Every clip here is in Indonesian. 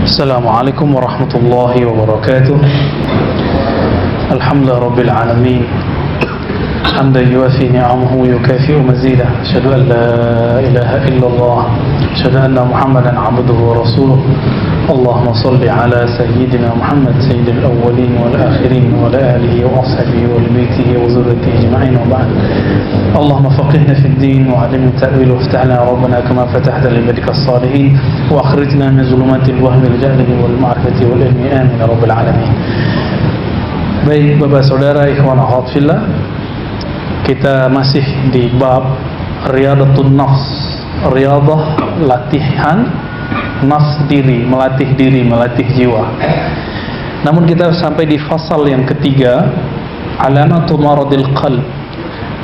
Assalamualaikum warahmatullahi wabarakatuh. Alhamdulillah rabbil alamin. Hamdan yuwafi ni'amahu wa yukafi'u mazidah. Asyhadu an la ilaha illallah. Asyhadu anna Muhammadan 'abduhu wa rasuluh. Allahumma shalli ala sayyidina Muhammad sayyidil awwalin wal akhirin wa ala alihi wa ashabihi wa baitihi wa zurriyyatihi ajma'in wa ba'd. Allahumma faqihna fid din wa 'allimna ta'wil wa iftah lana rabbana kama fatahta li ibadika as-salihin wa akhrijna min zulumatil wahmi wal jahli wal ma'rifati wal ilmi amin ya rabbal alamin. Baik Bapak Saudara, ikhwan akhwat fillah, kita masih di bab Riyadatun Nafs, riyadah latihan nafs diri, melatih jiwa. Namun kita sampai di fasal yang ketiga, alamatu maradil qalb,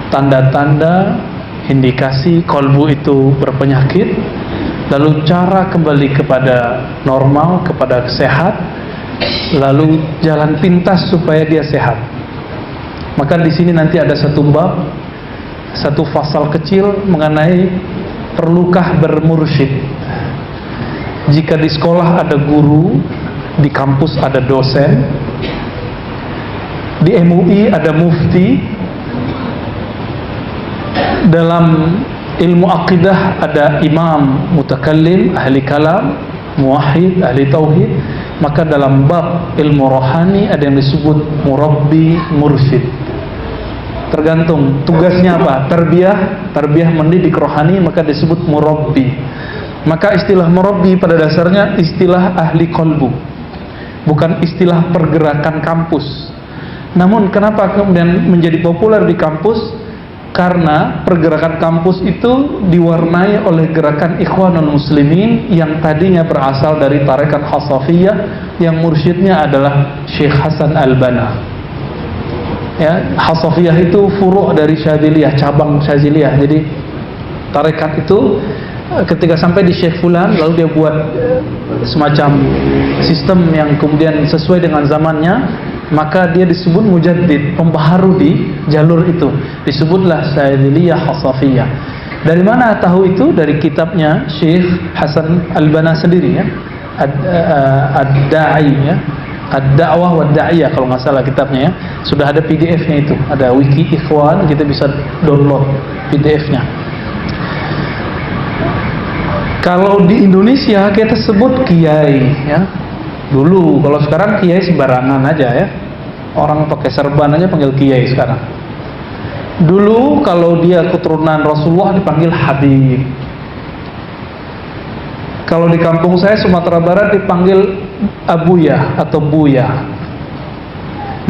tanda-tanda indikasi kolbu itu berpenyakit, lalu cara kembali kepada normal, kepada sehat, lalu jalan pintas supaya dia sehat. Maka di sini nanti ada satu bab, satu fasal kecil mengenai perlukah bermursyid. Jika di sekolah ada guru, di kampus ada dosen, di MUI ada mufti, dalam ilmu akidah ada imam mutakallim, ahli kalam, muwahhid, ahli tauhid, maka dalam bab ilmu rohani ada yang disebut murabbi, mursyid. Tergantung tugasnya apa. Tarbiyah mendidik rohani, maka disebut murabbi. Maka istilah murabbi pada dasarnya istilah ahli kolbu, bukan istilah pergerakan kampus. Namun kenapa kemudian menjadi populer di kampus? Karena pergerakan kampus itu diwarnai oleh gerakan Ikhwanul Muslimin yang tadinya berasal dari tarekat Hasafiyah, yang mursyidnya adalah Syekh Hasan Al-Banna. Ya, Hasafiyah itu furu' dari Syadziliyah, cabang Syadziliyah. Jadi tarekat itu ketika sampai di Syekh Fulan, lalu dia buat semacam sistem yang kemudian sesuai dengan zamannya, maka dia disebut mujaddid, pembaharu di jalur itu. Disebutlah Syadziliyah Hasafiyah. Dari mana tahu itu? Dari kitabnya Syekh Hasan Al-Banna sendiri, ya, Ad-Da'i, ya, Ad-Da'wah wa Da'iyah kalau nggak salah kitabnya, ya. Sudah ada PDF-nya itu, ada wiki Ikhwan, kita bisa download PDF-nya. Kalau di Indonesia kita sebut kiai, ya. Dulu, kalau sekarang kiai sembarangan aja, ya. Orang pakai serban aja panggil kiai sekarang. Dulu kalau dia keturunan Rasulullah dipanggil Habib. Kalau di kampung saya Sumatera Barat dipanggil Abuya atau Buya.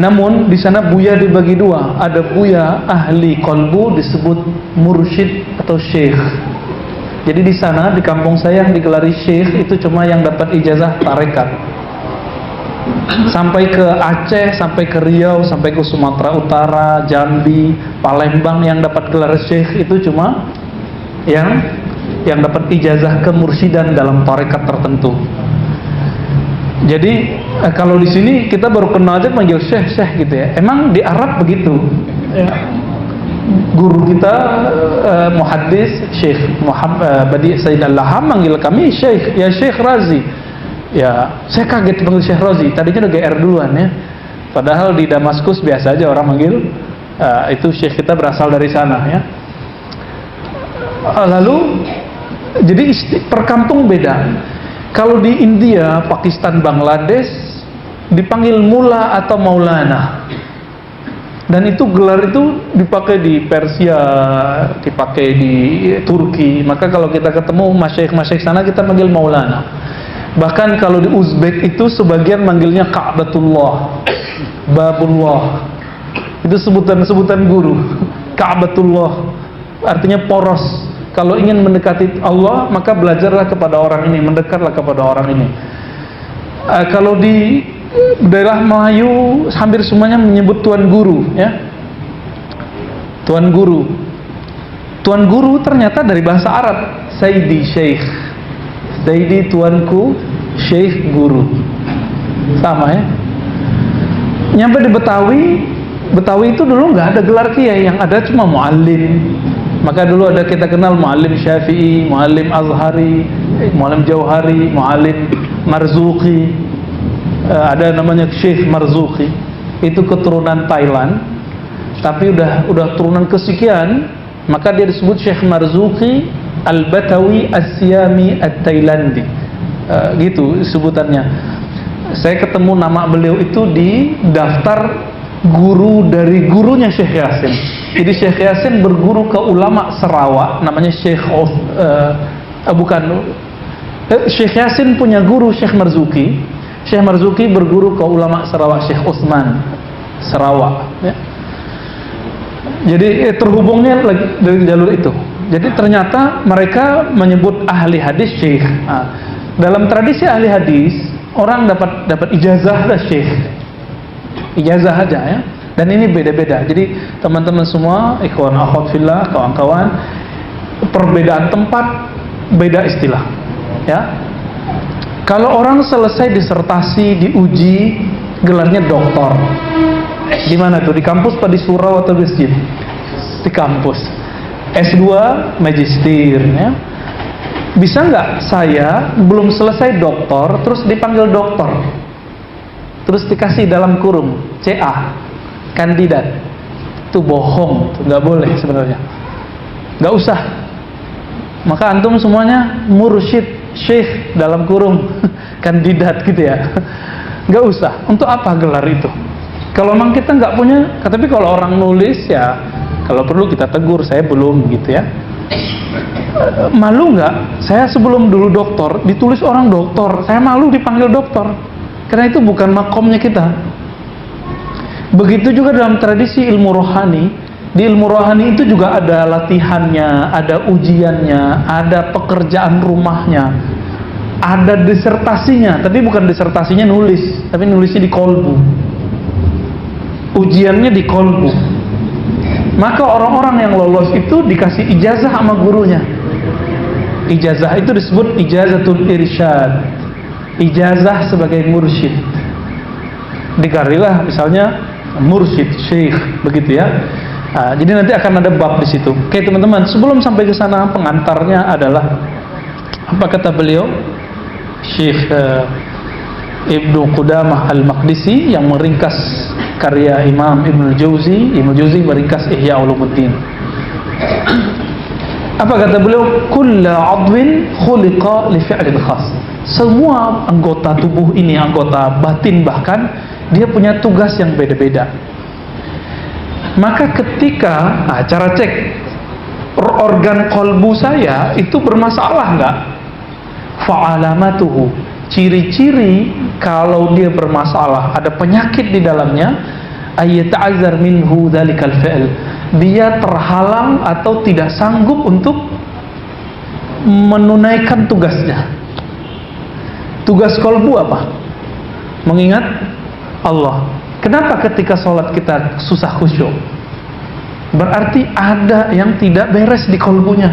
Namun di sana Buya dibagi dua. Ada Buya ahli kolbu disebut mursyid atau syekh. Jadi di sana di kampung saya yang digelari syekh itu cuma yang dapat ijazah tarekat. Sampai ke Aceh, sampai ke Riau, sampai ke Sumatera Utara, Jambi, Palembang yang dapat gelar syekh itu cuma yang dapat ijazah kemursidan dalam tarekat tertentu. Jadi kalau di sini kita baru kenal aja panggil syekh gitu, ya. Emang di Arab begitu. Ya. Guru kita muhaddis Syekh Muhammad Badi Said Al-Laham manggil kami Syekh, ya Syekh Razi. Ya, saya kaget dipanggil Syekh Razi. Tadinya udah GR duluan, ya. Padahal di Damaskus biasa aja orang manggil itu Syekh kita berasal dari sana, ya. Lalu jadi per kampung beda. Kalau di India, Pakistan, Bangladesh dipanggil Mula atau Maulana. Dan itu gelar itu dipakai di Persia, dipakai di Turki. Maka kalau kita ketemu masyaikh sana kita panggil Maulana. Bahkan kalau di Uzbek itu sebagian manggilnya Ka'batullah, Babullah. Itu sebutan-sebutan guru. Ka'batullah artinya poros. Kalau ingin mendekati Allah, maka belajarlah kepada orang ini, mendekatlah kepada orang ini. Kalau di daerah Melayu hampir semuanya menyebut tuan guru, ya. Tuan guru. Tuan guru ternyata dari bahasa Arab, Sayyidi Syekh. Sayyidi tuanku, Syekh guru. Sama, ya. Nyampe di Betawi itu dulu nggak ada gelar kiai, yang ada cuma muallim. Maka dulu ada kita kenal muallim Syafi'i, muallim Azhari, muallim Jauhari, muallim Marzuki, ada namanya Syekh Marzuki, itu keturunan Thailand, tapi udah turunan kesekian, maka dia disebut Syekh Marzuki Al-Batawi As-Siyami At-Thailandi, gitu sebutannya. Saya ketemu nama beliau itu di daftar guru dari gurunya Syekh Yasin. Jadi Syekh Yasin berguru ke ulama Sarawak, namanya Syekh Syekh Yasin punya guru Syekh Marzuki. Syekh Marzuki berguru ke ulama Sarawak, Syekh Utsman Sarawak, ya. Jadi terhubungnya dari jalur itu. Jadi ternyata mereka menyebut ahli hadis Syekh. Nah, dalam tradisi ahli hadis, orang dapat ijazah dah Syekh, ijazah aja, ya. Dan ini beda-beda. Jadi teman-teman semua, ikhwan akhwat fillah, kawan-kawan, perbedaan tempat, beda istilah, ya. Kalau orang selesai disertasi, diuji, gelarnya doktor. Di mana tuh? Di kampus atau di surau atau masjid? Di kampus. S2 magister, ya. Bisa nggak saya belum selesai doktor terus dipanggil doktor, terus dikasih dalam kurung CA, kandidat? Itu bohong, nggak boleh sebenarnya, nggak usah. Maka antum semuanya mursyid, syekh dalam kurung kandidat gitu ya, nggak usah. Untuk apa gelar itu? Kalau memang kita nggak punya, tapi kalau orang nulis ya, kalau perlu kita tegur, saya belum gitu ya. Malu nggak? Saya sebelum dulu doktor ditulis orang doktor, saya malu dipanggil doktor, karena itu bukan makomnya kita. Begitu juga dalam tradisi ilmu rohani. Di ilmu rohani itu juga ada latihannya, ada ujiannya, ada pekerjaan rumahnya, ada disertasinya, tapi bukan disertasinya nulis, tapi nulisnya di kolbu, ujiannya di kolbu. Maka orang-orang yang lolos itu dikasih ijazah sama gurunya. Ijazah itu disebut ijazatul irsyad, ijazah sebagai mursyid. Dikarilah misalnya mursyid, syekh, begitu ya. Nah, jadi nanti akan ada bab di situ. Oke teman-teman, sebelum sampai ke sana, pengantarnya adalah apa kata beliau, Syekh Ibnu Qudamah Al-Maqdisi, yang meringkas karya Imam Ibnu Jauzi. Ibnu Jauzi meringkas Ihya Ulumuddin. Apa kata beliau? Kullu 'adwin khuliqa li fi'lin khas. Semua anggota tubuh ini, anggota batin bahkan, dia punya tugas yang beda-beda. Maka ketika, cara cek organ kolbu saya itu bermasalah nggak? Fa'alamatuhu, ciri-ciri kalau dia bermasalah, ada penyakit di dalamnya, ayyata'azzar minhu dzalikal fi'l, dia terhalang atau tidak sanggup untuk menunaikan tugasnya. Tugas kolbu apa? Mengingat Allah. Kenapa ketika sholat kita susah khusyuk? Berarti ada yang tidak beres di kolbunya.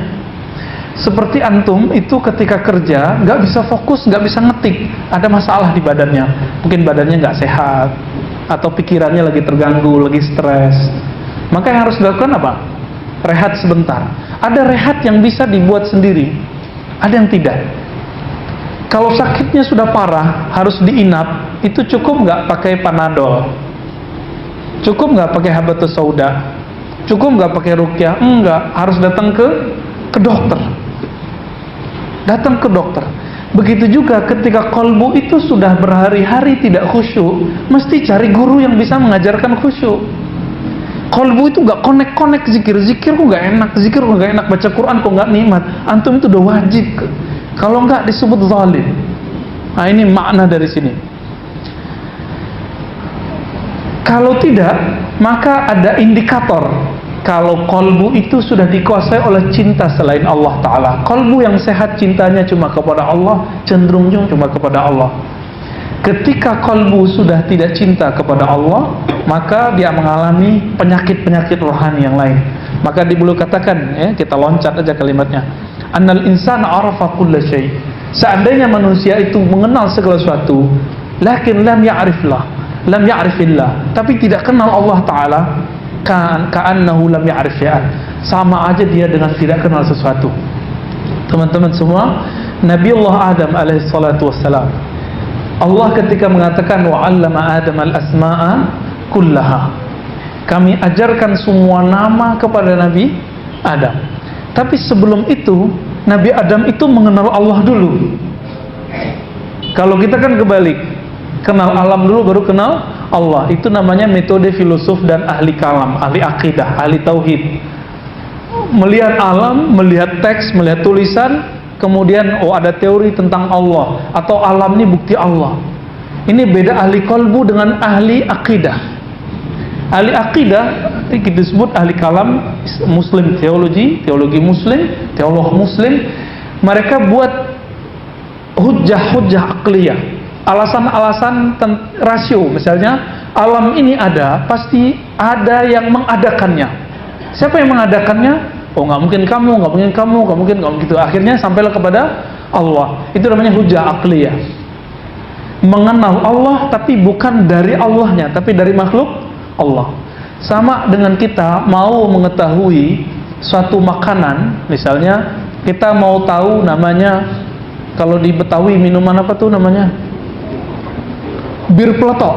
Seperti antum itu ketika kerja nggak bisa fokus, nggak bisa ngetik, ada masalah di badannya. Mungkin badannya nggak sehat, atau pikirannya lagi terganggu, lagi stres. Maka yang harus dilakukan apa? Rehat sebentar. Ada rehat yang bisa dibuat sendiri, ada yang tidak. Kalau sakitnya sudah parah, harus diinap, itu cukup nggak pakai Panadol? Cukup nggak pakai habatus sauda? Cukup nggak pakai ruqyah? Enggak, harus datang ke dokter. Datang ke dokter. Begitu juga ketika kolbu itu sudah berhari-hari tidak khusyuk, mesti cari guru yang bisa mengajarkan khusyuk. Kolbu itu nggak konek-konek zikir kok nggak enak, zikir kok nggak enak, baca Quran kok nggak nikmat. Antum itu udah wajib. Kalau nggak disebut zalim. Nah ini makna dari sini. Kalau tidak, maka ada indikator kalau kolbu itu sudah dikuasai oleh cinta selain Allah Ta'ala. Kolbu yang sehat cintanya cuma kepada Allah, cenderung cuma kepada Allah. Ketika kolbu sudah tidak cinta kepada Allah, maka dia mengalami penyakit-penyakit rohani yang lain. Maka dulu katakan, kita loncat aja kalimatnya, annal insana arafa kulla syai'. Seandainya manusia itu mengenal segala sesuatu, lakin lam ya'rifillah, tapi tidak kenal Allah Ta'ala, ka'annahu lam ya'rif syai'an, sama aja dia dengan tidak kenal sesuatu. Teman-teman semua, Nabi Allah Adam alaihissalatu wassalam, Allah ketika mengatakan wa 'allama Adam al-asma'a kullaha, kami ajarkan semua nama kepada Nabi Adam. Tapi sebelum itu Nabi Adam itu mengenal Allah dulu. Kalau kita kan kebalik, kenal alam dulu baru kenal Allah. Itu namanya metode filosof dan ahli kalam, ahli akidah, ahli tauhid. Melihat alam, melihat teks, melihat tulisan, kemudian ada teori tentang Allah, atau alam ini bukti Allah. Ini beda ahli kolbu dengan ahli akidah. Ahli akidah kita sebut ahli kalam, muslim teologi, teologi muslim, teolog muslim. Mereka buat hujjah-hujjah akliyah, alasan-alasan rasio. Misalnya alam ini ada, pasti ada yang mengadakannya. Siapa yang mengadakannya? Oh, nggak mungkin kamu, nggak mungkin kamu, nggak mungkin kamu, gitu. Akhirnya sampailah kepada Allah. Itu namanya hujjah akliyah. Mengenal Allah tapi bukan dari Allahnya, tapi dari makhluk Allah. Sama dengan kita mau mengetahui suatu makanan, misalnya kita mau tahu namanya, kalau di Betawi minuman apa tuh namanya? Bir peletok.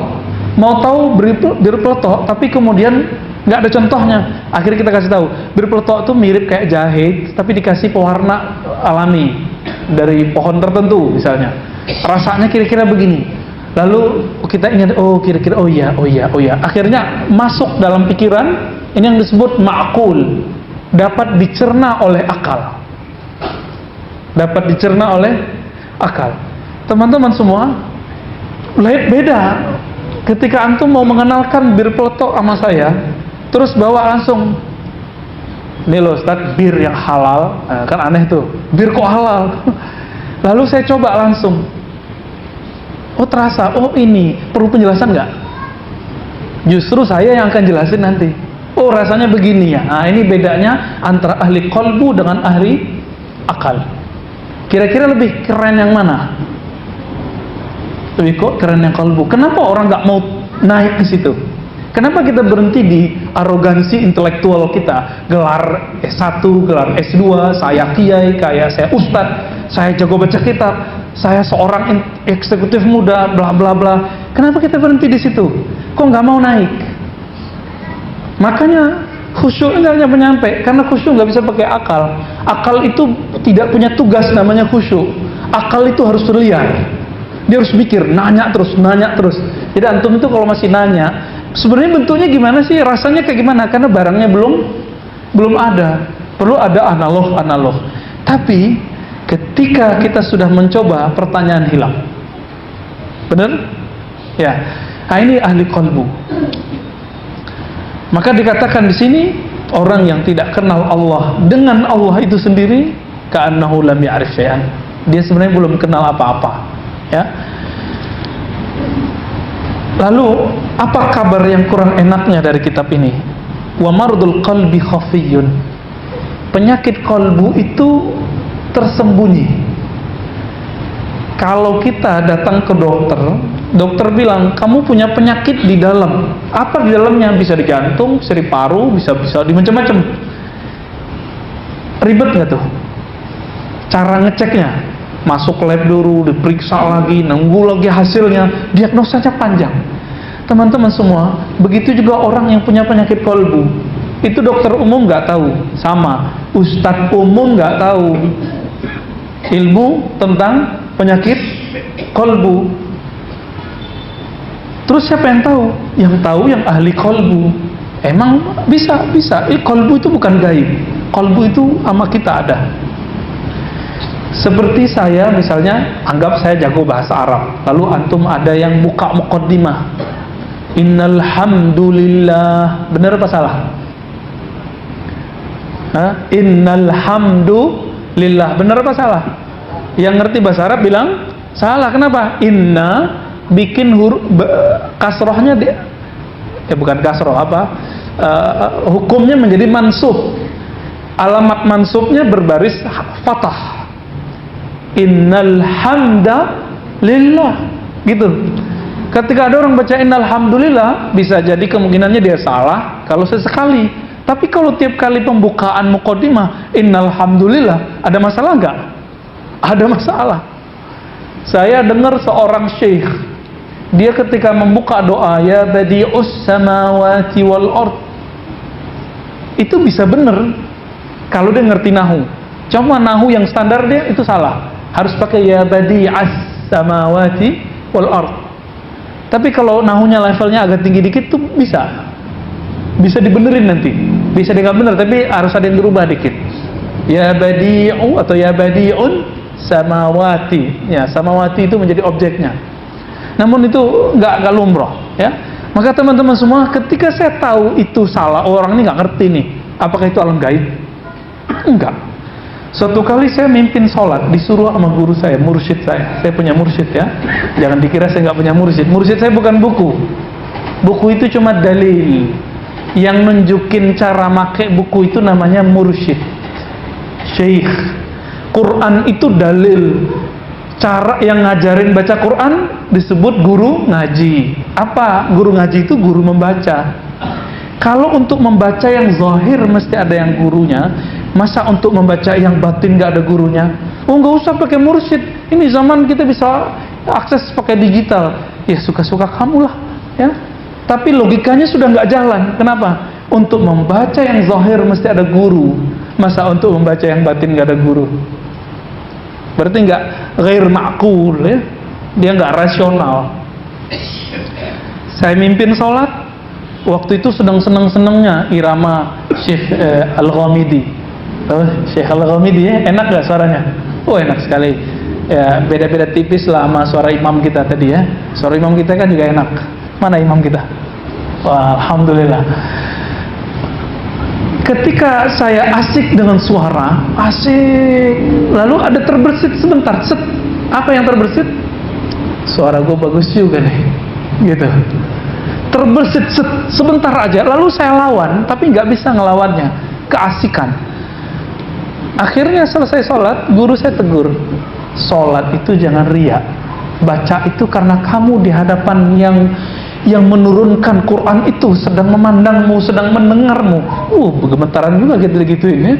Mau tahu bir peletok, tapi kemudian nggak ada contohnya. Akhirnya kita kasih tahu, bir peletok itu mirip kayak jahe, tapi dikasih pewarna alami dari pohon tertentu misalnya. Rasanya kira-kira begini. Lalu kita ingat, oh kira-kira, oh iya. Akhirnya masuk dalam pikiran, ini yang disebut ma'qul, dapat dicerna oleh akal. Dapat dicerna oleh akal. Teman-teman semua, beda. Ketika antum mau mengenalkan bir peletok sama saya, terus bawa langsung, ini loh Ustaz, bir yang halal, kan aneh tuh, bir kok halal? Lalu saya coba langsung, oh terasa, oh ini perlu penjelasan nggak? Justru saya yang akan jelasin nanti. Oh rasanya begini ya. Nah ini bedanya antara ahli kolbu dengan ahli akal. Kira-kira lebih keren yang mana? Lebih kok keren yang kolbu. Kenapa orang nggak mau naik ke situ? Kenapa kita berhenti di arogansi intelektual kita? Gelar S1, gelar S2, saya kiai, kayak saya ustadz, saya jago baca kitab, saya seorang eksekutif muda, bla bla bla. Kenapa kita berhenti di situ? Kok nggak mau naik? Makanya khusyuk nggak nyampe, karena khusyuk nggak bisa pakai akal. Akal itu tidak punya tugas namanya khusyuk. Akal itu harus liar. Dia harus mikir, nanya terus. Jadi antum itu kalau masih nanya, sebenarnya bentuknya gimana sih, rasanya kayak gimana? Karena barangnya belum ada. Perlu ada analog. Tapi ketika kita sudah mencoba, pertanyaan hilang. Benar? Ya. Nah, ini ahli qalbu. Maka dikatakan di sini, orang yang tidak kenal Allah dengan Allah itu sendiri, ka'annahu lam ya'rif syai'an. Dia sebenarnya belum kenal apa-apa. Ya. Lalu apa kabar yang kurang enaknya dari kitab ini? Wa mardul qalbi khafiyun. Penyakit kalbu itu tersembunyi. Kalau kita datang ke dokter bilang kamu punya penyakit di dalam. Apa di dalamnya? Bisa di jantung, bisa di paru, bisa di macam-macam. Ribet nggak tuh? Cara ngeceknya? Masuk lab dulu, diperiksa lagi, nunggu lagi hasilnya, diagnosanya panjang. Teman-teman semua, begitu juga orang yang punya penyakit kolbu. Itu dokter umum nggak tahu, sama. Ustadz umum nggak tahu ilmu tentang penyakit kolbu. Terus siapa yang tahu? Yang tahu yang ahli kolbu. Emang bisa. Kolbu itu bukan gaib. Kolbu itu sama kita ada. Seperti saya misalnya, anggap saya jago bahasa Arab, lalu antum ada yang buka muqaddimah, innal hamdulillah, benar apa salah? Innal hamdulillah, benar apa salah? Yang ngerti bahasa Arab bilang salah. Kenapa? Inna bikin huruf kasrohnya bukan kasroh, hukumnya menjadi mansub, alamat mansubnya berbaris fathah. Innal hamda lillah, gitu. Ketika ada orang baca innal hamdulillah, bisa jadi kemungkinannya dia salah kalau sesekali. Tapi kalau tiap kali pembukaan muqaddimah innal hamdulillah, ada masalah nggak? Ada masalah. Saya dengar seorang syekh, dia ketika membuka doa, ya badi'us samawati wal ard, itu bisa bener kalau dia ngerti nahu. Cuma nahu yang standar dia itu salah, harus pakai ya badi'as samawati wal ard. Tapi kalau nahunya levelnya agak tinggi dikit tuh bisa dibenerin nanti. Bisa dengan bener, tapi harus ada yang berubah dikit. Ya badi'u atau ya badi'un samawati. Ya, samawati itu menjadi objeknya. Namun itu nggak lumrah, ya. Maka teman-teman semua, ketika saya tahu itu salah, orang ini nggak ngerti nih, apakah itu alam gaib? Enggak. Suatu kali saya mimpin sholat, disuruh sama guru saya, mursyid saya punya mursyid, ya. Jangan dikira saya nggak punya mursyid. Mursyid saya bukan buku. Buku itu cuma dalil. Yang nunjukin cara make buku itu namanya mursyid, syekh. Quran itu dalil. Cara yang ngajarin baca Quran disebut guru ngaji. Apa? Guru ngaji itu guru membaca. Kalau untuk membaca yang zahir mesti ada yang gurunya. Masa untuk membaca yang batin gak ada gurunya? Oh, nggak usah pakai mursyid. Ini zaman kita bisa akses pakai digital. Ya suka-suka kamu lah, ya. Tapi logikanya sudah nggak jalan. Kenapa? Untuk membaca yang zahir mesti ada guru. Masa untuk membaca yang batin nggak ada guru? Berarti nggak ghair ma'qul, ya. Dia nggak rasional. Saya mimpin sholat, waktu itu sedang seneng-senengnya irama Syekh Al-Ghamidi. Syekh Al-Ghamidi, ya, enak nggak suaranya? Oh, enak sekali. Ya, beda-beda tipis lah sama suara imam kita tadi, ya. Suara imam kita kan juga enak. Mana imam kita? Wah, alhamdulillah. Ketika saya asik dengan suara, asik, lalu ada terbersit sebentar, set. Apa yang terbersit? Suara gue bagus juga nih, gitu. Terbersit set, sebentar aja, lalu saya lawan, tapi nggak bisa ngelawannya, keasikan. Akhirnya selesai sholat, guru saya tegur, sholat itu jangan riya, baca itu karena kamu di hadapan yang menurunkan Quran itu sedang memandangmu, sedang mendengarmu. Bergemetaran juga gitu-gituin, ya.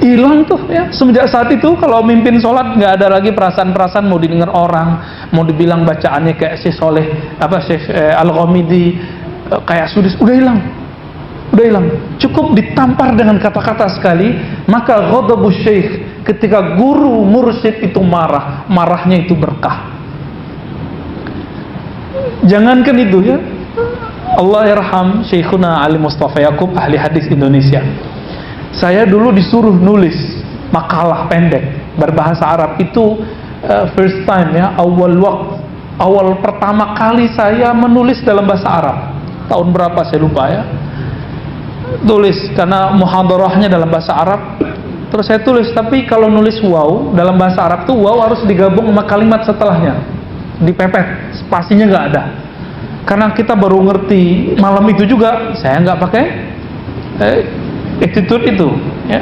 Hilang tuh, ya. Semenjak saat itu kalau mimpin sholat nggak ada lagi perasaan-perasaan mau didengar orang, mau dibilang bacaannya kayak Syekh Syekh Al-Ghamidi, kayak sudis, udah hilang. Cukup ditampar dengan kata-kata sekali, maka ghadabus syekh, ketika guru mursyid itu marahnya itu berkah. Jangankan itu, ya, Allah yarham Syekhuna Ali Mustafa Yaqub, ahli hadis Indonesia. Saya dulu disuruh nulis makalah pendek berbahasa Arab. Itu first time, ya, awal pertama kali saya menulis dalam bahasa Arab. Tahun berapa saya lupa, ya. Tulis karena muhadarahnya dalam bahasa Arab. Terus saya tulis, tapi kalau nulis waw dalam bahasa Arab tuh waw harus digabung sama kalimat setelahnya, dipepet, spasinya nggak ada. Karena kita baru ngerti malam itu juga, saya nggak pakai attitude itu, ya.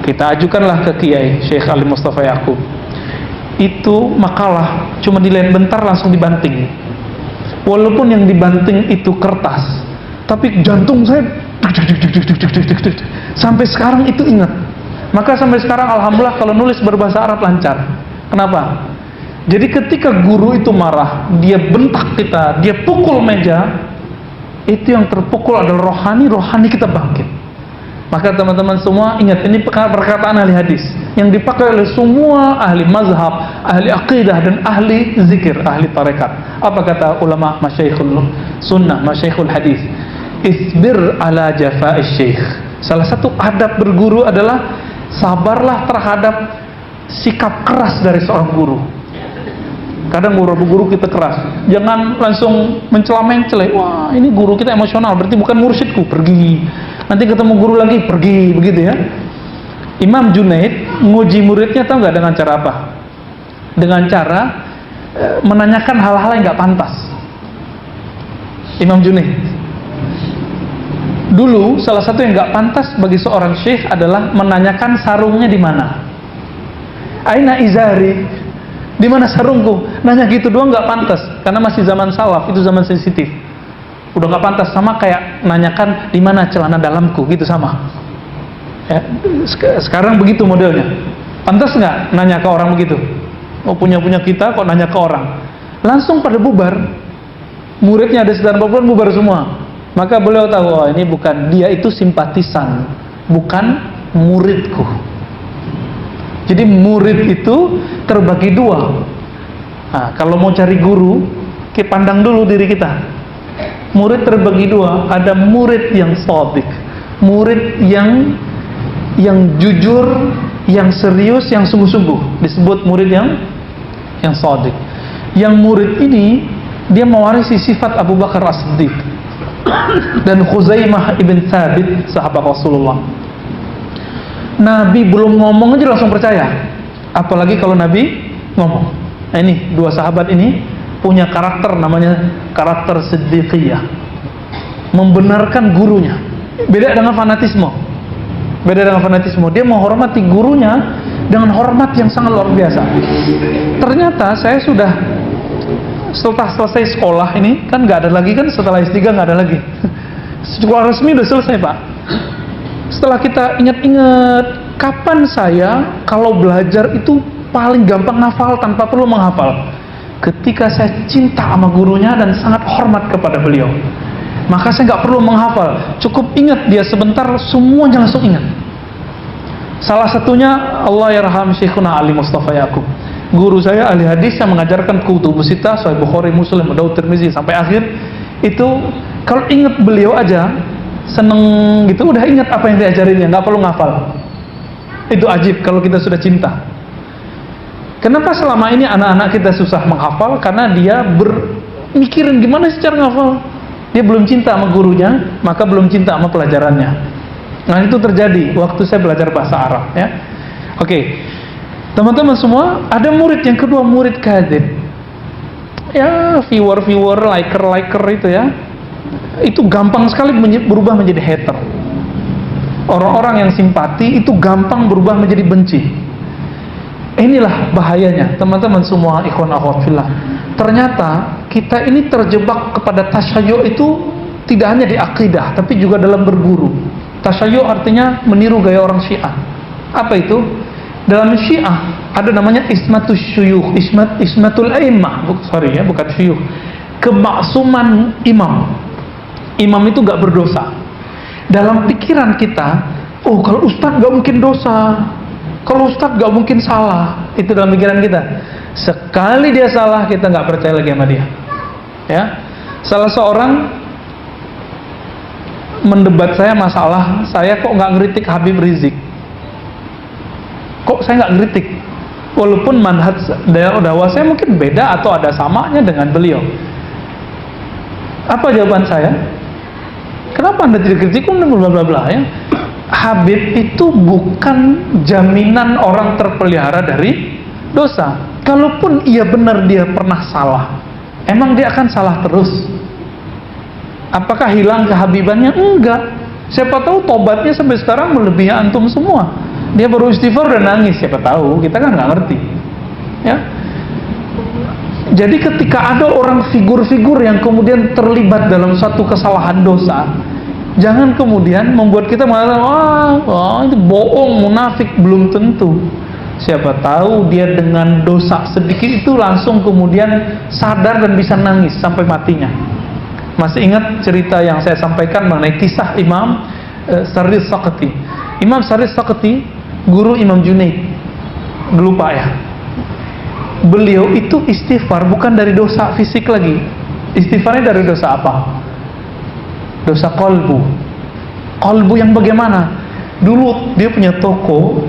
Kita ajukanlah ke Kiai Syekh Ali Mustafa Yaqub. Itu makalah cuma dilain bentar langsung dibanting. Walaupun yang dibanting itu kertas, tapi jantung saya sampai sekarang itu ingat. Maka sampai sekarang alhamdulillah kalau nulis berbahasa Arab lancar. Kenapa? Jadi ketika guru itu marah, dia bentak kita, dia pukul meja, itu yang terpukul adalah rohani kita bangkit. Maka teman-teman semua ingat, ini perkataan ahli hadis yang dipakai oleh semua ahli mazhab, ahli aqidah, dan ahli zikir, ahli tarekat. Apa kata ulama masyaikhul sunnah, masyaikhul hadis? Isbir ala jafa'is syekh. Salah satu adab berguru adalah sabarlah terhadap sikap keras dari seorang guru. Kadang guru kita keras, jangan langsung mencela-mencela. Wah, ini guru kita emosional, berarti bukan mursyidku, pergi. Nanti ketemu guru lagi, pergi, begitu, ya. Imam Junaid nguji muridnya tahu nggak dengan cara apa? Dengan cara menanyakan hal-hal yang nggak pantas. Imam Junaid dulu salah satu yang nggak pantas bagi seorang syekh adalah menanyakan sarungnya di mana. Aina izari? Di mana sarungku? Nanya gitu doang nggak pantas, karena masih zaman salaf, itu zaman sensitif. Udah nggak pantas, sama kayak nanyakan di mana celana dalamku, gitu sama. Ya, sekarang begitu modelnya. Pantas nggak nanya ke orang begitu? Oh, punya kita kok nanya ke orang. Langsung pada bubar. Muridnya ada sekitar 40 bubar semua. Maka beliau tahu, oh ini bukan, dia itu simpatisan, bukan muridku. Jadi murid itu terbagi dua. Nah, kalau mau cari guru, kita pandang dulu diri kita. Murid terbagi dua. Ada murid yang shadiq, murid yang jujur, yang serius, yang sungguh-sungguh, disebut murid yang shadiq. Yang murid ini dia mewarisi sifat Abu Bakar As-Siddiq dan Khuzaimah ibn Thabit, sahabat Rasulullah. Nabi belum ngomong aja langsung percaya, apalagi kalau Nabi ngomong. Nah, ini dua sahabat ini punya karakter, namanya karakter siddiqiyah, membenarkan gurunya. Beda dengan fanatisme. Dia menghormati gurunya dengan hormat yang sangat luar biasa. Ternyata saya setelah selesai sekolah ini, kan nggak ada lagi kan, setelah S3 nggak ada lagi. Sekolah resmi udah selesai, Pak. Setelah kita ingat-ingat, kapan saya kalau belajar itu paling gampang hafal tanpa perlu menghafal? Ketika saya cinta sama gurunya dan sangat hormat kepada beliau. Maka saya nggak perlu menghafal, cukup ingat dia sebentar, semuanya langsung ingat. Salah satunya Allah yarham Syekhuna Ali Mustafa Yaqub, guru saya ahli hadis yang mengajarkan kutubus sittah, Sahih Bukhari, Muslim, Abu Daud, Tirmizi sampai akhir. Itu kalau ingat beliau aja seneng gitu, udah ingat apa yang diajarinnya, nggak perlu ngafal. Itu ajib kalau kita sudah cinta. Kenapa selama ini anak-anak kita susah menghafal? Karena dia mikirin gimana sih cara ngafal. Dia belum cinta sama gurunya, maka belum cinta sama pelajarannya. Nah, itu terjadi waktu saya belajar bahasa Arab, ya. Oke. Teman-teman semua, ada murid yang kedua, murid kadzib. Ya, viewer, liker itu ya. Itu gampang sekali berubah menjadi hater. Orang-orang yang simpati itu gampang berubah menjadi benci. Inilah bahayanya, teman-teman semua, ikhwan akhwat fillah. Ternyata kita ini terjebak kepada tasyayyu itu tidak hanya di akidah, tapi juga dalam berguru. Tasyayyu artinya meniru gaya orang Syiah. Apa itu? Dalam Syiah ada namanya ismatus syuyukh, ismatul a'immah, bukan syuyukh. Kemaksuman imam. Imam itu gak berdosa. Dalam pikiran kita, oh kalau ustadz gak mungkin dosa, kalau ustadz gak mungkin salah. Itu dalam pikiran kita. Sekali dia salah, kita gak percaya lagi sama dia. Ya, salah seorang mendebat saya masalah saya kok gak ngeritik Habib Rizik. Kok saya gak ngeritik? Walaupun manhaj dakwah saya mungkin beda atau ada samanya dengan beliau. Apa jawaban saya? Kenapa Anda tidak kritik? Bla bla bla ya. Habib itu bukan jaminan orang terpelihara dari dosa. Kalaupun ia benar dia pernah salah, emang dia akan salah terus? Apakah hilang kehabibannya? Enggak. Siapa tahu tobatnya sampai sekarang melebihi antum semua. Dia baru istighfar dan nangis. Siapa tahu, kita kan nggak ngerti. Ya. Jadi ketika ada orang figur-figur yang kemudian terlibat dalam satu kesalahan dosa, jangan kemudian membuat kita mengatakan, wah itu bohong, munafik. Belum tentu. Siapa tahu dia dengan dosa sedikit itu langsung kemudian sadar dan bisa nangis sampai matinya. Masih ingat cerita yang saya sampaikan mengenai kisah Imam Saris Saqati. Imam Saris Saqati, guru Imam Junaid. Lupa ya. Beliau itu istighfar bukan dari dosa fisik lagi. Istighfarnya dari dosa apa? Dosa qalbu. Qalbu yang bagaimana? Dulu dia punya toko,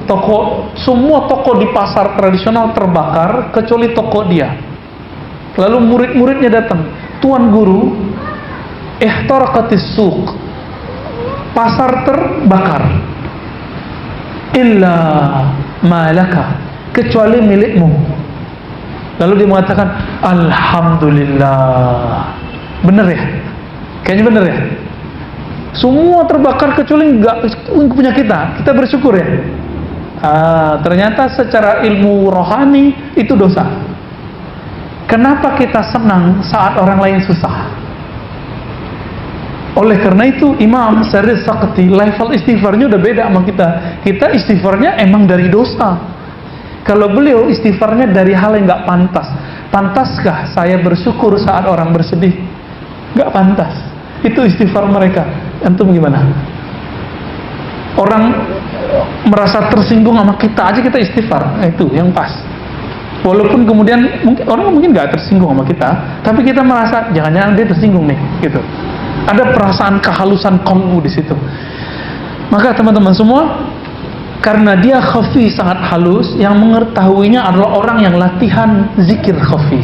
semua toko di pasar tradisional terbakar kecuali toko dia. Lalu murid-muridnya datang, tuan guru, ihtaraqatis suq, pasar terbakar, illa malaka, kecuali milikmu. Lalu dia mengatakan, alhamdulillah. Bener ya? Kayaknya bener ya? Semua terbakar kecuali enggak punya kita. Kita bersyukur ya. Ternyata secara ilmu rohani itu dosa. Kenapa kita senang saat orang lain susah? Oleh karena itu Imam Saris Saqati level istighfarnya udah beda sama kita. Kita istighfarnya emang dari dosa. Kalau beliau istighfarnya dari hal yang nggak pantas, pantaskah saya bersyukur saat orang bersedih? Nggak pantas. Itu istighfar mereka. Antum gimana? Orang merasa tersinggung sama kita aja kita istighfar, itu yang pas. Walaupun kemudian orang mungkin nggak tersinggung sama kita, tapi kita merasa jangan-jangan dia tersinggung nih, gitu. Ada perasaan kehalusan qalbu di situ. Maka teman-teman semua, karena dia khafi sangat halus, yang mengetahuinya adalah orang yang latihan zikir khafi.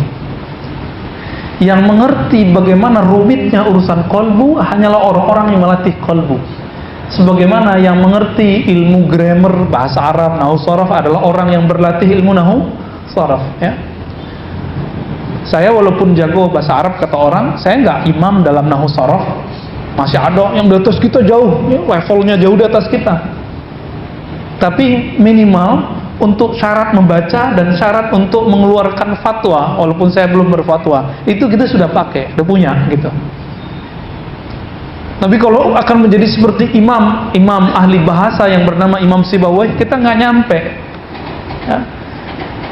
Yang mengerti bagaimana rumitnya urusan qalbu hanyalah orang-orang yang melatih qalbu. Sebagaimana yang mengerti ilmu grammar, bahasa Arab, nahwu sharaf adalah orang yang berlatih ilmu nahwu sharaf, ya. Saya walaupun jago bahasa Arab kata orang, saya nggak imam dalam nahwu sharaf. Masih ada yang di atas kita jauh, ya, levelnya jauh di atas kita. Tapi minimal untuk syarat membaca dan syarat untuk mengeluarkan fatwa, walaupun saya belum berfatwa, itu kita sudah pakai, udah punya gitu. Tapi kalau akan menjadi seperti imam ahli bahasa yang bernama Imam Sibawayh, kita nggak nyampe. Ya.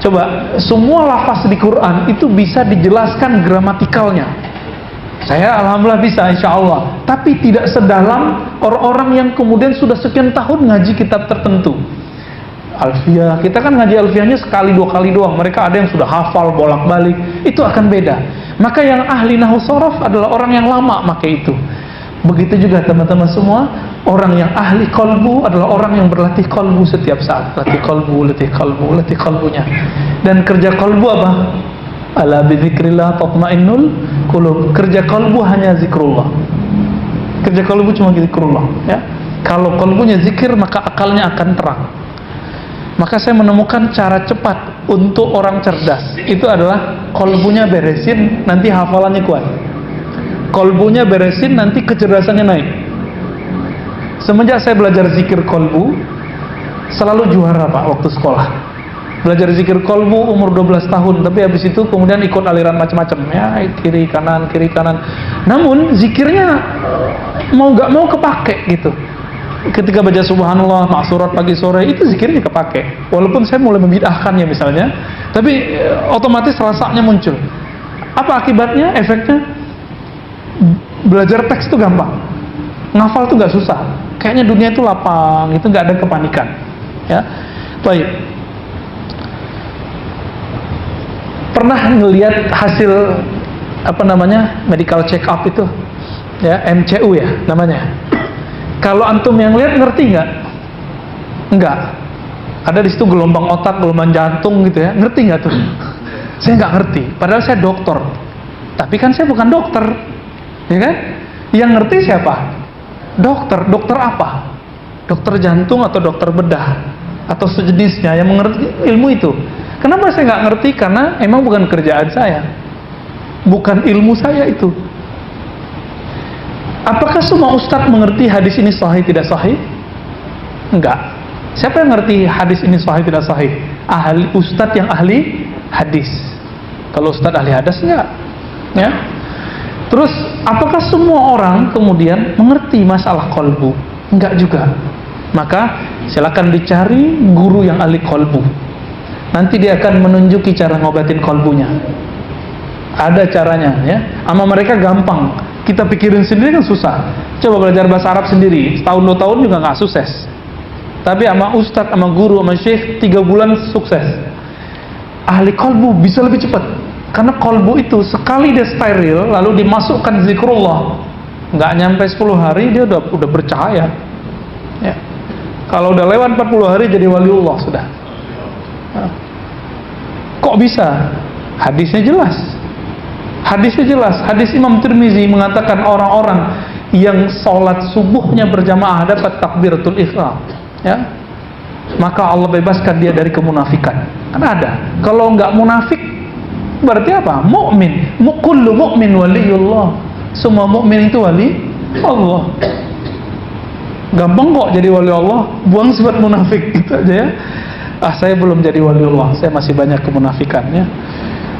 Coba, semua lafaz di Quran itu bisa dijelaskan gramatikalnya. Saya alhamdulillah bisa, insya Allah. Tapi tidak sedalam orang-orang yang kemudian sudah sekian tahun ngaji kitab tertentu. Alfiyah, kita kan ngaji alfiyahnya sekali dua kali doang. Mereka ada yang sudah hafal bolak-balik. Itu akan beda. Maka yang ahli nahwu sharaf adalah orang yang lama pakai itu. Begitu juga teman-teman semua, orang yang ahli qalbu adalah orang yang berlatih qalbu setiap saat. Latih qalbu, latih qalbunya. Dan kerja qalbu apa? Ala bidzikrillah tatmainnul qulub. Kerja qalbu hanya zikrullah. Kerja qalbu cuma zikrullah, ya. Kalau qalbunya zikir, maka akalnya akan terang. Maka saya menemukan cara cepat untuk orang cerdas. Itu adalah qalbunya beresin, nanti hafalannya kuat. Qalbunya beresin, nanti kecerdasannya naik. Semenjak saya belajar zikir qalbu, selalu juara Pak waktu sekolah. Belajar zikir qalbu umur 12 tahun, tapi habis itu kemudian ikut aliran macam-macam, ya, kiri kanan. Namun zikirnya mau gak mau kepake gitu. Ketika baca subhanallah, maksurat pagi sore, itu zikirnya kepake. Walaupun saya mulai membid'ahkannya misalnya, tapi otomatis rasanya muncul. Apa akibatnya? Efeknya belajar teks itu gampang, ngafal itu gak susah. Kayaknya dunia itu lapang, itu gak ada kepanikan, ya. Baik. Pernah ngelihat hasil medical check up itu, ya, MCU ya namanya. Kalau antum yang lihat ngerti nggak? Enggak. Ada di situ gelombang otak, gelombang jantung gitu ya. Ngerti nggak tuh? Saya nggak ngerti. Padahal saya dokter. Tapi kan saya bukan dokter, ya kan? Yang ngerti siapa? Dokter. Dokter apa? Dokter jantung atau dokter bedah atau sejenisnya yang mengerti ilmu itu. Kenapa saya nggak ngerti? Karena emang bukan kerjaan saya, bukan ilmu saya itu. Apakah semua ustadz mengerti hadis ini sahih tidak sahih? Enggak. Siapa yang ngerti hadis ini sahih tidak sahih? Ustadz yang ahli hadis. Kalau ustadz ahli hadis enggak, ya. Terus apakah semua orang kemudian mengerti masalah qalbu? Enggak juga. Maka silakan dicari guru yang ahli qalbu. Nanti dia akan menunjuki cara ngobatin qalbunya. Ada caranya, ya. Sama mereka gampang. Kita pikirin sendiri kan susah. Coba belajar bahasa Arab sendiri, setahun 2 tahun juga nggak sukses. Tapi sama ustadz, sama guru, sama syekh 3 bulan sukses. Ahli qalbu bisa lebih cepat. Karena qalbu itu sekali dia steril, lalu dimasukkan zikrullah, nggak nyampe 10 hari dia udah bercahaya. Ya. Kalau udah lewat 40 hari jadi waliullah sudah. Nah. Kok bisa? Hadisnya jelas. Hadis Imam Tirmizi mengatakan orang-orang yang sholat subuhnya berjamaah dapat takbiratul ihram, ya, maka Allah bebaskan dia dari kemunafikan. Kan ada. Kalau nggak munafik berarti apa? Mukmin. Kullu mukmin waliyullah. Semua mukmin itu wali Allah. Gampang kok jadi wali Allah. Buang sifat munafik gitu aja, ya. Saya belum jadi wali Allah. Saya masih banyak kemunafikannya.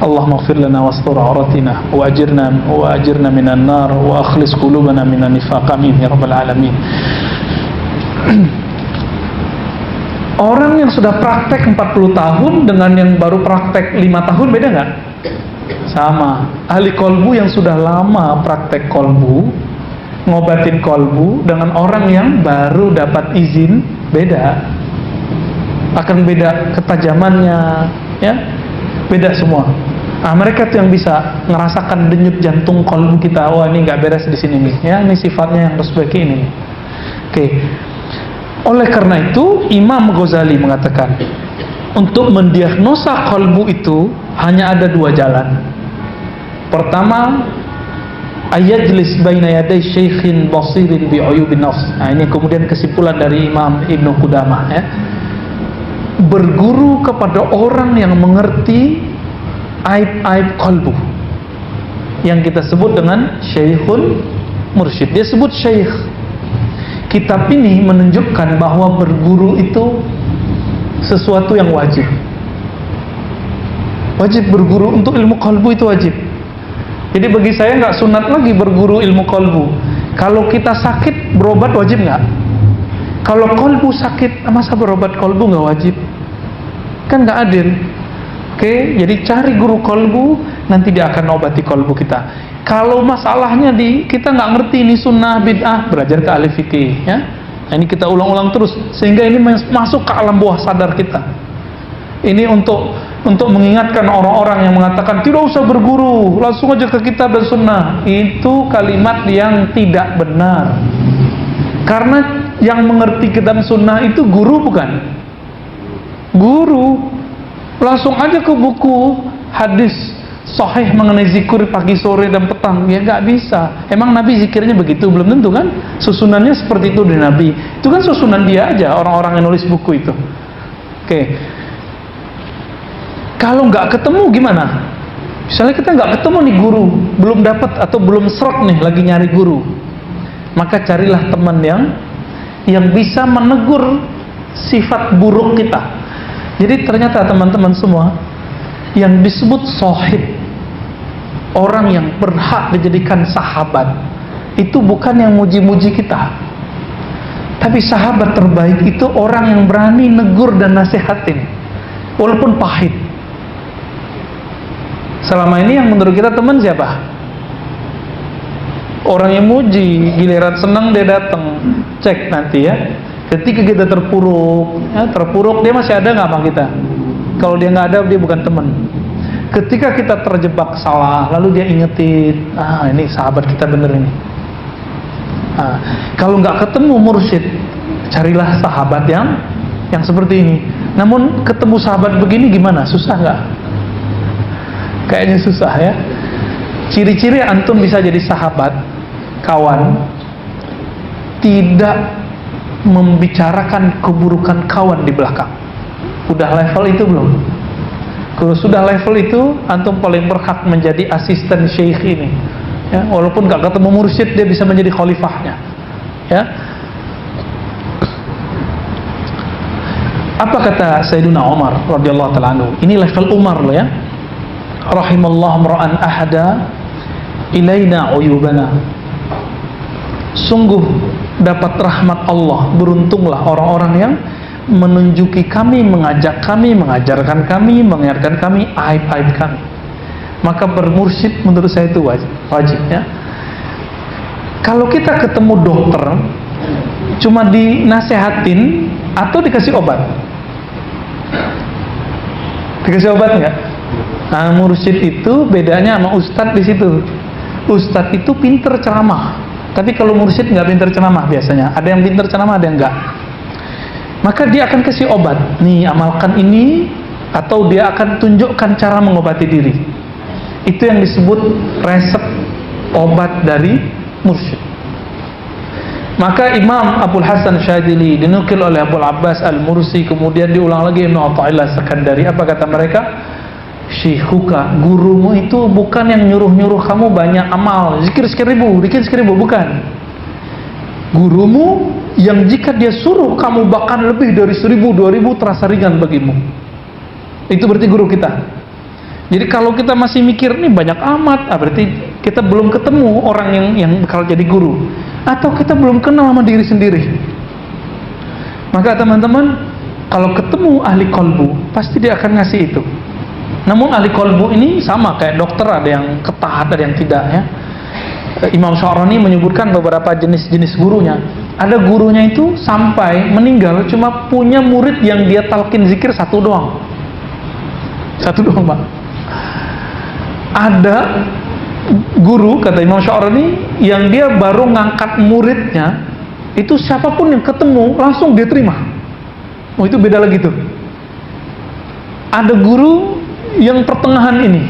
Allahumma ighfir lana wastur auratina wa ajirna minan nar wa akhlis qulubana minan nifaq, amin ya rabbal alamin. Orang yang sudah praktek 40 tahun dengan yang baru praktek 5 tahun beda nggak? Sama. Ahli kolbu yang sudah lama praktek kolbu, ngobatin kolbu, dengan orang yang baru dapat izin, beda. Akan beda ketajamannya, ya, beda semua. Nah, mereka tuh yang bisa ngerasakan denyut jantung kolbu kita. Wah, ini nggak beres di sini nih, ya, ini sifatnya yang harus seperti ini. Oke. Oleh karena itu, Imam Ghazali mengatakan, untuk mendiagnosa kolbu itu hanya ada 2 jalan. Pertama, ayajlis baina yaday syaikhin basirin bi'uyubin nafs. Nah, ini kemudian kesimpulan dari Imam Ibnu Qudamah, ya. Berguru kepada orang yang mengerti aib-aib kolbu, yang kita sebut dengan syekhun mursyid. Dia sebut syekh. Kitab ini menunjukkan bahwa berguru itu sesuatu yang wajib. Wajib berguru untuk ilmu kolbu itu wajib. Jadi bagi saya nggak sunat lagi berguru ilmu kolbu. Kalau kita sakit berobat wajib nggak? Kalau kolbu sakit, masa berobat kolbu nggak wajib? Kan nggak adil. Oke, jadi cari guru kolbu, nanti dia akan obati kolbu kita. Kalau masalahnya kita nggak ngerti ini sunnah bid'ah, belajar ke ahli fikih, ya. Nah, ini kita ulang-ulang terus sehingga ini masuk ke alam bawah sadar kita. Ini untuk mengingatkan orang-orang yang mengatakan tidak usah berguru, langsung aja ke kitab dan sunnah. Itu kalimat yang tidak benar. Karena yang mengerti kitab sunnah itu guru bukan? Guru. Langsung aja ke buku hadis sahih mengenai zikir pagi, sore, dan petang. Ya nggak bisa. Emang Nabi zikirnya begitu? Belum tentu kan? Susunannya seperti itu dari Nabi. Itu kan susunan dia aja, orang-orang yang nulis buku itu. Oke. Kalau nggak ketemu gimana? Misalnya kita nggak ketemu nih guru, belum dapat atau belum serot nih, lagi nyari guru. Maka carilah teman yang bisa menegur sifat buruk kita. Jadi ternyata teman-teman semua, yang disebut sohib, orang yang berhak dijadikan sahabat, itu bukan yang muji-muji kita. Tapi sahabat terbaik itu orang yang berani negur dan nasihatin, walaupun pahit. Selama ini yang menurut kita teman siapa? Orang yang muji, giliran senang dia datang. Cek nanti ya. Ketika kita terpuruk, dia masih ada nggak sama kita? Kalau dia nggak ada, dia bukan teman. Ketika kita terjebak salah, lalu dia ingetin, ini sahabat kita bener ini. Kalau nggak ketemu mursyid, carilah sahabat yang seperti ini. Namun ketemu sahabat begini gimana? Susah nggak? Kayaknya susah ya. Ciri-ciri antum bisa jadi sahabat, kawan, tidak membicarakan keburukan kawan di belakang. Udah level itu belum? Kalau sudah level itu, antum paling berhak menjadi asisten syekh ini, ya, walaupun gak ketemu mursyid, dia bisa menjadi khalifahnya, ya. Apa kata Sayyidina Umar radhiyallahu ta'ala anhu? Ini level Umar loh ya. Rahimallahu mra'an ahada ilaina uyubana. Sungguh dapat rahmat Allah, beruntunglah orang-orang yang menunjuki kami, mengajak kami, mengajarkan kami, mengingatkan kami aib-aib kami. Maka bermursyid menurut saya itu wajib ya. Kalau kita ketemu dokter, cuma dinasehatin atau dikasih obat? Dikasih obat nggak? Nah, mursyid itu bedanya sama ustadz di situ. Ustadz itu pinter ceramah, tapi kalau mursyid nggak pinter ceramah biasanya. Ada yang pinter ceramah, ada yang nggak. Maka dia akan kasih obat. Nih, amalkan ini, atau dia akan tunjukkan cara mengobati diri. Itu yang disebut resep obat dari mursyid. Maka Imam Abul Hasan Syadzili dinukil oleh Abul Abbas Al-Mursi, kemudian diulang lagi Ibnu Athaillah Sakandari. Apa kata mereka? Syekhuka, gurumu itu bukan yang nyuruh-nyuruh kamu banyak amal, zikir 1000, bukan. Gurumu yang jika dia suruh kamu bahkan lebih dari 1000, 2000 terasa ringan bagimu. Itu berarti guru kita. Jadi kalau kita masih mikir nih banyak amat, berarti kita belum ketemu orang yang bakal jadi guru, atau kita belum kenal sama diri sendiri. Maka teman-teman, Kalau ketemu ahli kolbu, pasti dia akan ngasih itu. Namun ahli kolbu ini sama kayak dokter, ada yang ketat, ada yang tidak ya. Imam Sya'rani menyebutkan beberapa jenis-jenis gurunya. Ada gurunya itu sampai meninggal cuma punya murid yang dia talqin zikir satu doang, Pak. Ada guru, kata Imam Sya'rani, yang dia baru ngangkat muridnya, itu siapapun yang ketemu langsung dia terima. Oh, itu beda lagi tuh. Ada guru yang pertengahan ini,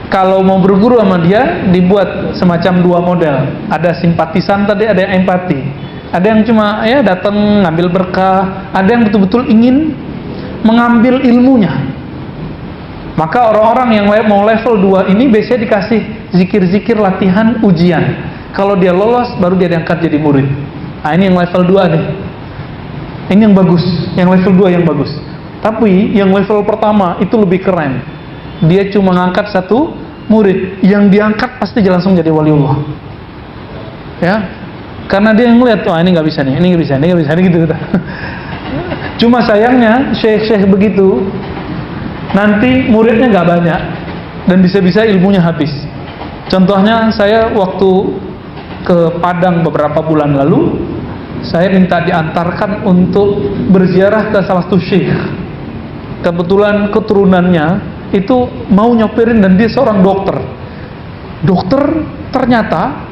kalau mau berguru sama dia dibuat semacam dua model. Ada simpatisan tadi, ada yang empati. Ada yang cuma ya datang ngambil berkah, ada yang betul-betul ingin mengambil ilmunya. Maka orang-orang yang mau level 2 ini biasanya dikasih zikir-zikir latihan ujian. Kalau dia lolos baru dia diangkat jadi murid. Nah, ini yang level 2 nih. Ini yang bagus, yang level 2 yang bagus. Tapi yang level pertama itu lebih keren. Dia cuma ngangkat satu murid, yang diangkat pasti langsung jadi waliullah. Ya, karena dia yang ngeliat, wah ini nggak bisa nih, ini nggak bisa, ini nggak bisa, ini gitu. Cuma sayangnya syekh-syekh begitu, nanti muridnya nggak banyak dan bisa-bisa ilmunya habis. Contohnya saya waktu ke Padang beberapa bulan lalu, saya minta diantarkan untuk berziarah ke salah satu syekh. Kebetulan keturunannya itu mau nyopirin dan dia seorang dokter. Dokter ternyata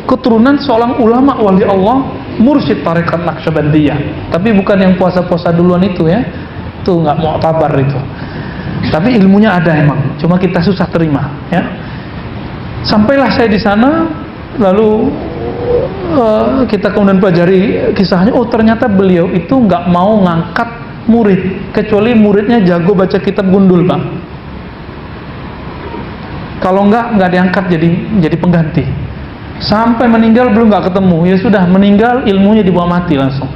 keturunan seorang ulama wali Allah, mursyid tarekat Naqsyabandiyah. Tapi bukan yang puasa-puasa duluan itu ya. Itu nggak mu'tabar itu. Tapi ilmunya ada emang, cuma kita susah terima ya. Sampailah saya di sana, lalu kita kemudian pelajari kisahnya. Oh, ternyata beliau itu nggak mau ngangkat murid kecuali muridnya jago baca kitab gundul, Pak. Kalau nggak diangkat jadi pengganti. Sampai meninggal belum nggak ketemu. Ya sudah, meninggal ilmunya dibawa mati langsung.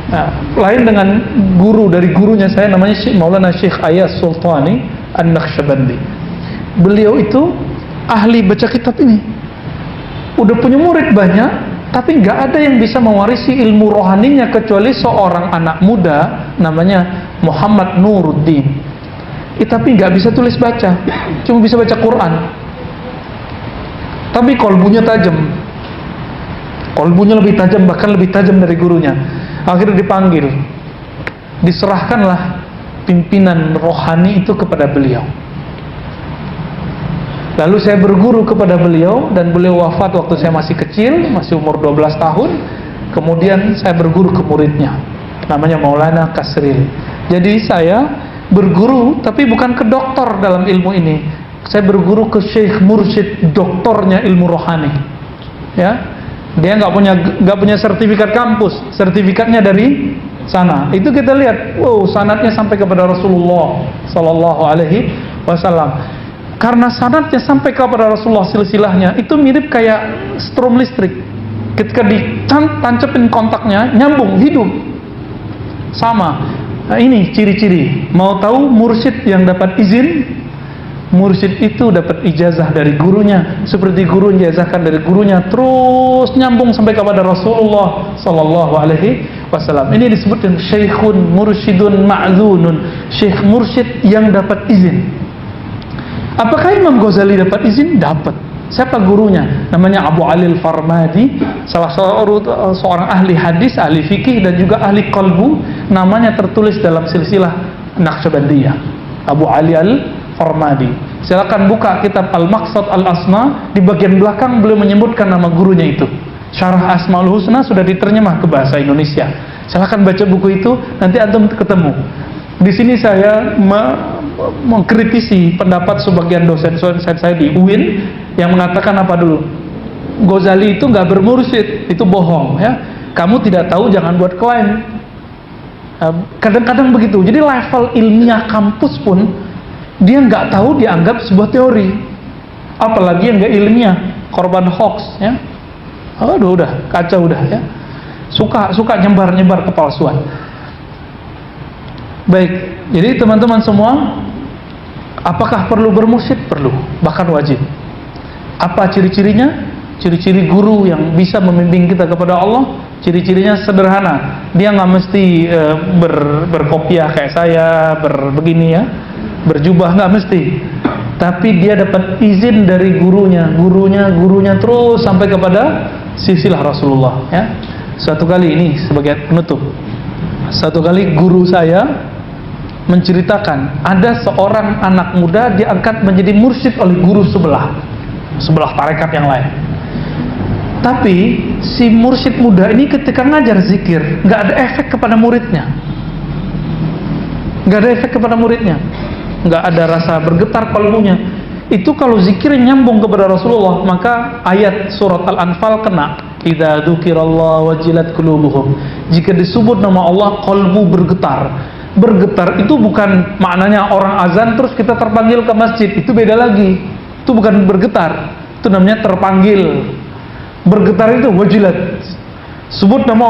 Nah, lain dengan guru dari gurunya saya, namanya Maulana Syekh Ayas Sultani An-Naqsyabandi. Beliau itu ahli baca kitab ini. Udah punya murid banyak, tapi nggak ada yang bisa mewarisi ilmu rohaninya kecuali seorang anak muda namanya Muhammad Nuruddin. Tapi nggak bisa tulis baca, cuma bisa baca Quran. Tapi kolbunya tajam, kolbunya lebih tajam, bahkan lebih tajam dari gurunya. Akhirnya dipanggil, diserahkanlah pimpinan rohani itu kepada beliau. Lalu saya berguru kepada beliau, dan beliau wafat waktu saya masih kecil, masih umur 12 tahun. Kemudian saya berguru ke muridnya, namanya Maulana Kasril. Jadi saya berguru, tapi bukan ke dokter dalam ilmu ini. Saya berguru ke syekh mursyid, doktornya ilmu rohani. Ya, dia nggak punya sertifikat kampus, sertifikatnya dari sana. Itu kita lihat, wow, sanadnya sampai kepada Rasulullah Sallallahu Alaihi Wasallam. Karena sanadnya sampai kepada Rasulullah, silsilahnya itu mirip kayak strom listrik. Ketika ditancepin kontaknya, nyambung, hidup. Sama. Nah, ini ciri-ciri. Mau tahu mursyid yang dapat izin? Mursyid itu dapat ijazah dari gurunya, seperti guru ijazahkan dari gurunya, terus nyambung sampai kepada Rasulullah Sallallahu Alaihi Wasallam. Ini disebut dengan syekhun mursyidun ma'zunun, syekh mursyid yang dapat izin. Apakah Imam Ghazali dapat izin? Dapat. Siapa gurunya? Namanya Abu Ali Al-Farmadi, salah seorang ahli hadis, ahli fikih, dan juga ahli qalbu. Namanya tertulis dalam silsilah Naqsyabandiyah, Abu Ali Al-Farmadi. Silakan buka kitab Al-Maqsad Al-Asma. Di bagian belakang beliau menyebutkan nama gurunya itu. Syarah Asmaul Husna sudah diterjemah ke bahasa Indonesia. Silakan baca buku itu, nanti antum ketemu. Di sini saya mengkritisi pendapat sebagian dosen saya di UIN yang mengatakan apa dulu? Ghazali itu nggak bermursyid, itu bohong ya. Kamu tidak tahu, jangan buat klaim. Kadang-kadang begitu. Jadi level ilmiah kampus pun dia nggak tahu, dianggap sebuah teori. Apalagi yang nggak ilmiah, korban hoax ya. Aduh, udah kacau udah ya. Suka nyebar kepalsuan. Baik, jadi teman-teman semua, apakah perlu bermursyid? Perlu, bahkan wajib. Apa ciri-cirinya? Ciri-ciri guru yang bisa membimbing kita kepada Allah, ciri-cirinya sederhana. Dia nggak mesti berkopiah kayak saya, begini ya, berjubah, nggak mesti. Tapi dia dapat izin dari gurunya terus sampai kepada silsilah Rasulullah. Ya. Suatu kali ini sebagai penutup, satu kali guru saya menceritakan ada seorang anak muda diangkat menjadi mursyid oleh guru sebelah tarekat yang lain. Tapi si mursyid muda ini ketika ngajar zikir nggak ada efek kepada muridnya, nggak ada rasa bergetar kalbunya. Itu kalau zikir nyambung kepada Rasulullah, maka ayat surat Al-Anfal kena. Idza dzukirallahu wajilat qulubuhum. Jika disebut nama Allah, kalbu bergetar. Bergetar itu bukan maknanya orang azan terus kita terpanggil ke masjid, itu beda lagi. Itu bukan bergetar, itu namanya terpanggil. Bergetar itu wajilat. Sebut nama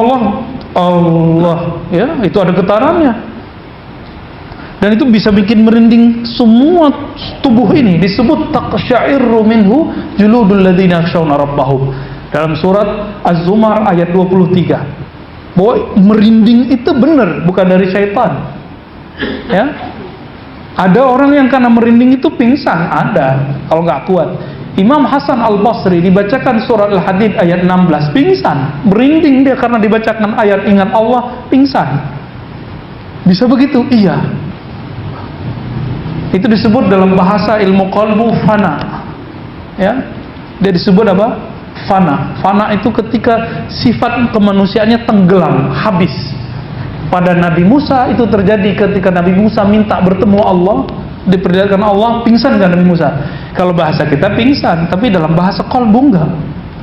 Allah, ya, itu ada getarannya. Dan itu bisa bikin merinding semua tubuh ini. Disebut taqsya'irru minhu juludul ladzina yakhshawna rabbahum. Dalam surat Az-Zumar ayat 23. Bahwa merinding itu benar, bukan dari syaitan. Ya. Ada orang yang karena merinding itu pingsan, ada kalau nggak kuat. Imam Hasan Al-Basri dibacakan surat Al-Hadid ayat 16, pingsan, merinding dia karena dibacakan ayat ingat Allah, pingsan. Bisa begitu? Iya. Itu disebut dalam bahasa ilmu qalbu fana. Ya. Dia disebut apa? Fana. Fana itu ketika sifat kemanusiaannya tenggelam, habis. Pada Nabi Musa itu terjadi ketika Nabi Musa minta bertemu Allah, diperlihatkan Allah, pingsan kan Nabi Musa. Kalau bahasa kita pingsan, tapi dalam bahasa qalbu enggak.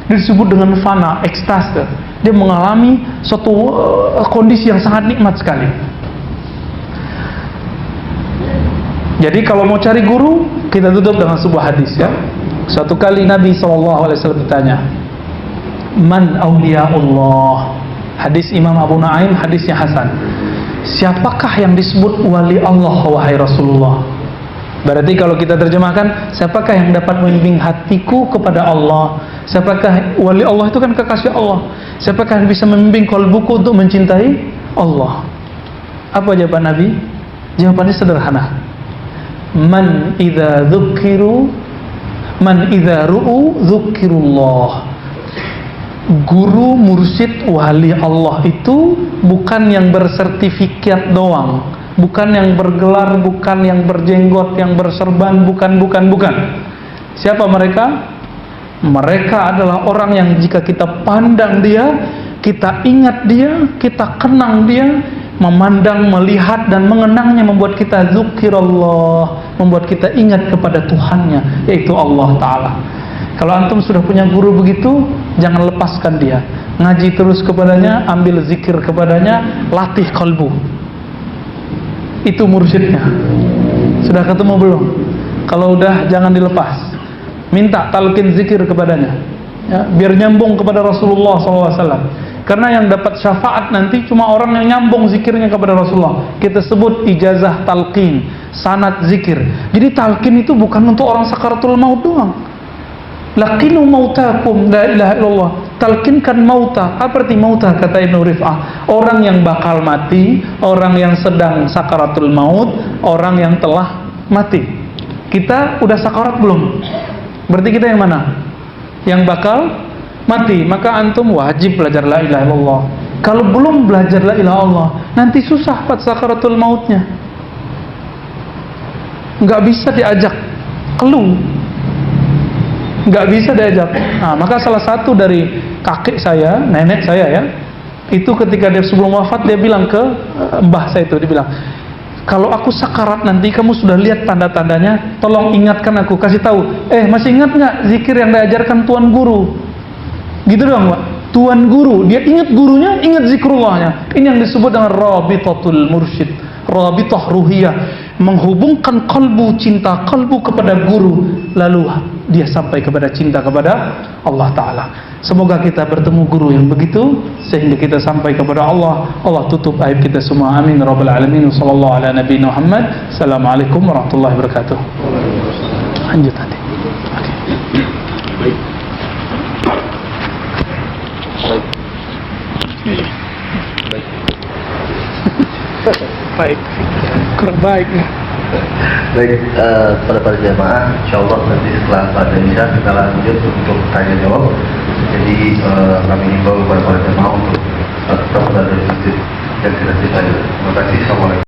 Dia disebut dengan fana, ekstase. Dia mengalami suatu kondisi yang sangat nikmat sekali. Jadi kalau mau cari guru, kita tutup dengan sebuah hadis ya. Suatu kali Nabi SAW ditanya, Man awliyaullah. Hadis Imam Abu Nu'aim, hadisnya Hasan. Siapakah yang disebut wali Allah wahai Rasulullah? Berarti kalau kita terjemahkan, siapakah yang dapat membimbing hatiku kepada Allah? Siapakah wali Allah itu kan kekasih Allah? Siapakah yang bisa membimbing qalbuku untuk mencintai Allah? Apa jawaban Nabi? Jawabannya sederhana. Man idza ru'u dzukirullah. Guru, mursyid, wali Allah itu bukan yang bersertifikat doang, bukan yang bergelar, bukan yang berjenggot, yang berserban, bukan. Siapa mereka? Mereka adalah orang yang jika kita pandang dia, kita ingat dia, kita kenang dia, memandang, melihat dan mengenangnya membuat kita zukirallah, membuat kita ingat kepada Tuhannya, yaitu Allah Ta'ala. Kalau antum sudah punya guru begitu, jangan lepaskan dia. Ngaji terus kepadanya, ambil zikir kepadanya, latih kalbu. Itu mursyidnya. Sudah ketemu belum? Kalau udah, jangan dilepas. Minta talqin zikir kepadanya, ya, biar nyambung kepada Rasulullah SAW. Karena yang dapat syafaat nanti cuma orang yang nyambung zikirnya kepada Rasulullah. Kita sebut ijazah talqin, sanad zikir. Jadi talqin itu bukan untuk orang sakaratul maut doang. Laqinu mautakum la ilaha illallah. Talqinkan mauta. Apa arti mauta? Kata Ibnu Rif'ah, orang yang bakal mati, orang yang sedang sakaratul maut, orang yang telah mati. Kita udah sakarat belum? Berarti kita yang mana? Yang bakal mati. Maka antum wajib belajar la ilaha illallah. Kalau belum belajar la ilaha illallah, nanti susah pada sakaratul mautnya. Nggak bisa diajak keluh, nggak bisa diajak. Nah, maka salah satu dari kakek saya, nenek saya ya, itu ketika dia sebelum wafat dia bilang ke mbah saya itu, dia bilang, kalau aku sakarat nanti kamu sudah lihat tanda-tandanya, tolong ingatkan aku, kasih tahu. Masih ingat nggak zikir yang diajarkan tuan guru? Gitu doang, Pak. Tuan guru, dia ingat gurunya, ingat zikrullahnya. Ini yang disebut dengan rabitatul mursyid, rabitah ruhiyah, menghubungkan kalbu, cinta kalbu kepada guru, lalu dia sampai kepada cinta kepada Allah Ta'ala. Semoga kita bertemu guru yang begitu sehingga kita sampai kepada Allah. Allah tutup aib kita semua, amin rabbal alamin. Sallallahu ala nabiyina Muhammad. Assalamualaikum warahmatullahi wabarakatuh. Lanjut tadi. Oke. Baik. Kurang baik nih. Baik, pada para jamaah, insyaallah nanti setelah pada isya kita lanjut untuk tanya jawab. Jadi kami himbau kepada para jamaah untuk tetap berada di masjid dan tidak dibayar. Terima kasih. Assalamualaikum.